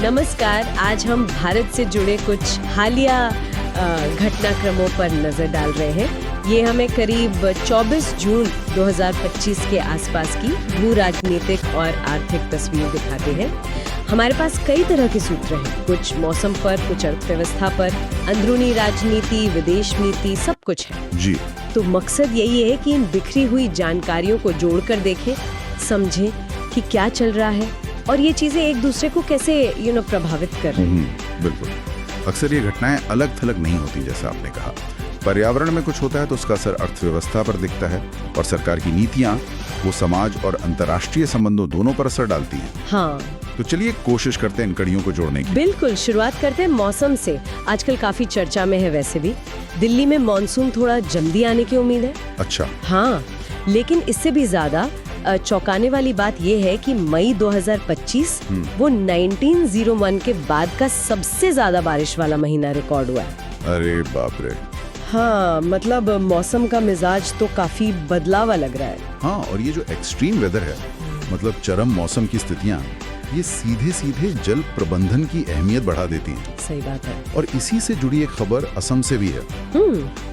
नमस्कार। आज हम भारत से जुड़े कुछ हालिया घटनाक्रमों पर नजर डाल रहे हैं। ये हमें करीब 24 जून 2025 के आसपास की भू राजनीतिक और आर्थिक तस्वीर दिखाते हैं। हमारे पास कई तरह के सूत्र हैं, कुछ मौसम पर, कुछ अर्थव्यवस्था पर, अंदरूनी राजनीति, विदेश नीति, सब कुछ है जी। तो मकसद यही है कि इन बिखरी हुई जानकारियों को जोड़कर देखें, समझें कि क्या चल रहा है और ये चीजें एक दूसरे को कैसे प्रभावित कर रही हैं। बिल्कुल। अक्सर ये घटनाएं अलग थलग नहीं होती, जैसा आपने कहा। पर्यावरण में कुछ होता है तो उसका असर अर्थव्यवस्था पर दिखता है, और सरकार की नीतियां वो समाज और अंतर्राष्ट्रीय संबंधों दोनों पर असर डालती हैं। हाँ, तो चलिए कोशिश करते हैं इन कड़ियों को जोड़ने की। बिल्कुल। शुरुआत करते हैं मौसम से। आजकल काफी चर्चा में है। वैसे भी दिल्ली में मानसून थोड़ा जल्दी आने की उम्मीद है। अच्छा। हाँ, लेकिन इससे भी ज्यादा चौंकाने वाली बात यह है कि मई 2025 वो 1901 के बाद का सबसे ज्यादा बारिश वाला महीना रिकॉर्ड हुआ है। अरे बाप रे। हाँ, मतलब मौसम का मिजाज तो काफी बदलावा लग रहा है। हाँ, और ये जो एक्सट्रीम वेदर है, मतलब चरम मौसम की स्थितियां, ये सीधे सीधे जल प्रबंधन की अहमियत बढ़ा देती हैं। सही बात है। और इसी से जुड़ी एक खबर असम से भी है।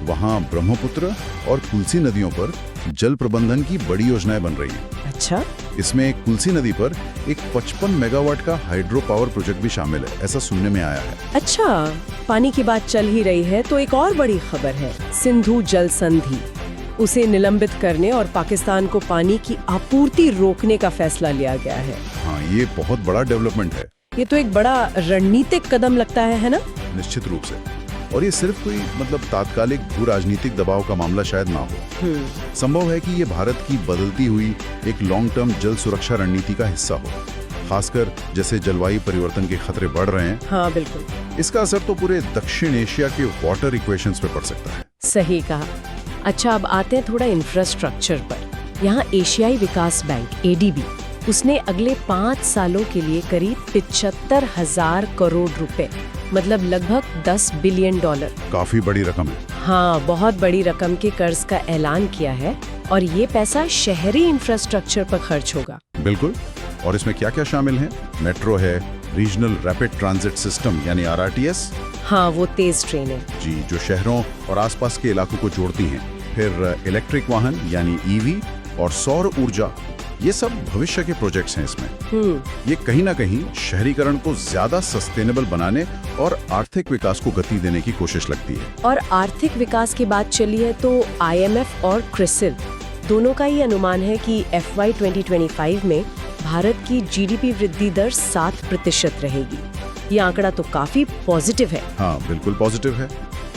वहाँ ब्रह्मपुत्र और तुलसी नदियों पर जल प्रबंधन की बड़ी योजनाएं बन रही हैं। अच्छा। इसमें तुलसी नदी पर एक 55 मेगावाट का हाइड्रो पावर प्रोजेक्ट भी शामिल है, ऐसा सुनने में आया है। अच्छा, पानी की बात चल ही रही है तो एक और बड़ी खबर है। सिंधु जल संधि, उसे निलंबित करने और पाकिस्तान को पानी की आपूर्ति रोकने का फैसला लिया गया है। हाँ, ये बहुत बड़ा डेवलपमेंट है। ये तो एक बड़ा रणनीतिक कदम लगता है ना? निश्चित रूप से। और ये सिर्फ कोई तात्कालिक भू राजनीतिक दबाव का मामला शायद ना हो। संभव है कि ये भारत की बदलती हुई एक लॉन्ग टर्म जल सुरक्षा रणनीति का हिस्सा हो, खासकर जैसे जलवायु परिवर्तन के खतरे बढ़ रहे हैं। हाँ, बिल्कुल। इसका असर तो पूरे दक्षिण एशिया के वाटर इक्वेशंस पे पड़ सकता है। सही कहा। अच्छा, अब आते हैं थोड़ा इंफ्रास्ट्रक्चर पर। यहाँ एशियाई विकास बैंक ADB, उसने अगले 5 सालों के लिए करीब 75,000 करोड़ रुपए, मतलब लगभग $10 बिलियन, काफी बड़ी रकम है। हाँ, बहुत बड़ी रकम के कर्ज का ऐलान किया है, और ये पैसा शहरी इंफ्रास्ट्रक्चर पर खर्च होगा। बिल्कुल। और इसमें क्या क्या शामिल है? मेट्रो है, रीजनल रैपिड ट्रांजिट सिस्टम यानी RRTS। हाँ, वो तेज ट्रेनें जी, जो शहरों और आसपास के इलाकों को जोड़ती हैं। फिर इलेक्ट्रिक वाहन यानी EV और सौर ऊर्जा, ये सब भविष्य के प्रोजेक्ट्स हैं इसमें। ये कहीं ना कहीं शहरीकरण को ज्यादा सस्टेनेबल बनाने और आर्थिक विकास को गति देने की कोशिश लगती है। और आर्थिक विकास की बात चली है तो IMF और क्रिसिल दोनों का ही अनुमान है कि FY 2025 में भारत की GDP वृद्धि दर 7% रहेगी। ये आंकड़ा तो काफी पॉजिटिव है। हाँ, बिल्कुल पॉजिटिव है।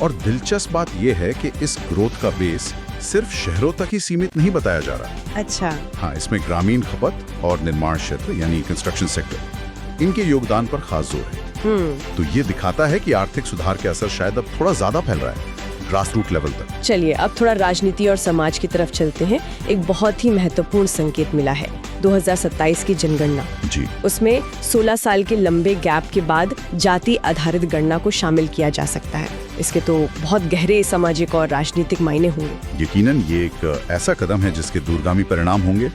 और दिलचस्प बात यह है कि इस ग्रोथ का बेस सिर्फ शहरों तक ही सीमित नहीं बताया जा रहा। अच्छा। हाँ, इसमें ग्रामीण खपत और निर्माण क्षेत्र यानी कंस्ट्रक्शन सेक्टर, इनके योगदान पर खास जोर है। तो ये दिखाता है कि आर्थिक सुधार के असर शायद अब थोड़ा ज्यादा फैल रहा है, ग्रास रूट लेवल तक। चलिए अब थोड़ा राजनीति और समाज की तरफ चलते हैं। एक बहुत ही महत्वपूर्ण संकेत मिला है, 2027 की जनगणना। जी। उसमें 16 साल के लंबे गैप के बाद जाति आधारित गणना को शामिल किया जा सकता है। इसके तो बहुत गहरे सामाजिक और राजनीतिक मायने होंगे। यकीनन ये एक ऐसा कदम है जिसके दूरगामी परिणाम होंगे।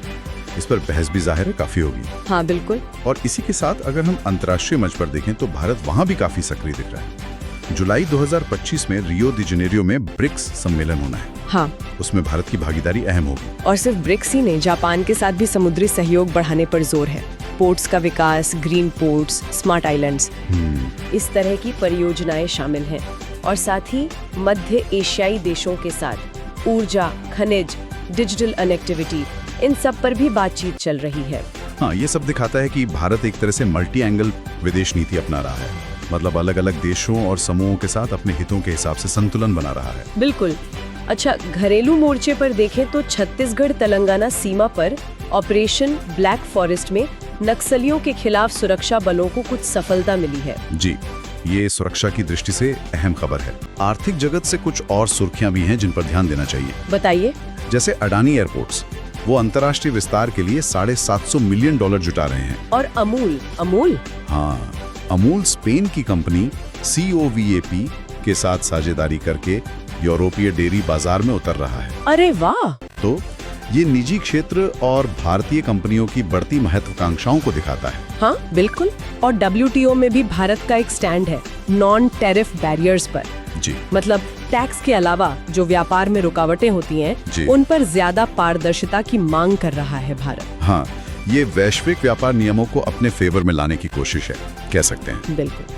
इस पर बहस भी जाहिर है काफी होगी। हाँ, बिल्कुल। और इसी के साथ अगर हम अंतर्राष्ट्रीय मंच पर देखें तो भारत वहाँ भी काफी सक्रिय दिख रहा है। जुलाई 2025 में रियो दी जेनेरियो में ब्रिक्स सम्मेलन होना है। हाँ, उसमें भारत की भागीदारी अहम होगी। और सिर्फ ब्रिक्स ही नहीं, जापान के साथ भी समुद्री सहयोग बढ़ाने पर जोर है। पोर्ट्स का विकास, ग्रीन पोर्ट्स, स्मार्ट आइलैंड्स, इस तरह की परियोजनाएं शामिल हैं। और साथ ही मध्य एशियाई देशों के साथ ऊर्जा, खनिज, डिजिटल कनेक्टिविटी, इन सब पर भी बातचीत चल रही है। हाँ, ये सब दिखाता है कि भारत एक तरह से मल्टी एंगल विदेश नीति अपना रहा है, मतलब अलग अलग देशों और समूहों के साथ अपने हितों के हिसाब से संतुलन बना रहा है। बिल्कुल। अच्छा, घरेलू मोर्चे पर देखें तो छत्तीसगढ़ तेलंगाना सीमा पर ऑपरेशन ब्लैक फॉरेस्ट में नक्सलियों के खिलाफ सुरक्षा बलों को कुछ सफलता मिली है। जी, ये सुरक्षा की दृष्टि से अहम खबर है। आर्थिक जगत से कुछ और सुर्खियां भी हैं जिन पर ध्यान देना चाहिए। बताइए। जैसे अडानी एयरपोर्ट्स, वो अंतर्राष्ट्रीय विस्तार के लिए $750 मिलियन जुटा रहे हैं। और अमूल? हाँ, अमूल स्पेन की कंपनी COVAP के साथ साझेदारी करके यूरोपीय डेयरी बाजार में उतर रहा है। अरे वाह! तो ये निजी क्षेत्र और भारतीय कंपनियों की बढ़ती महत्वाकांक्षाओं को दिखाता है। हाँ बिल्कुल, और WTO में भी भारत का एक स्टैंड है नॉन टैरिफ बैरियर्स पर। जी, मतलब टैक्स के अलावा जो व्यापार में रुकावटें होती जी। हैं, उन पर ज्यादा पारदर्शिता की मांग कर रहा है भारत। हाँ, ये वैश्विक व्यापार नियमों को अपने फेवर में लाने की कोशिश है, कह सकते हैं। बिल्कुल।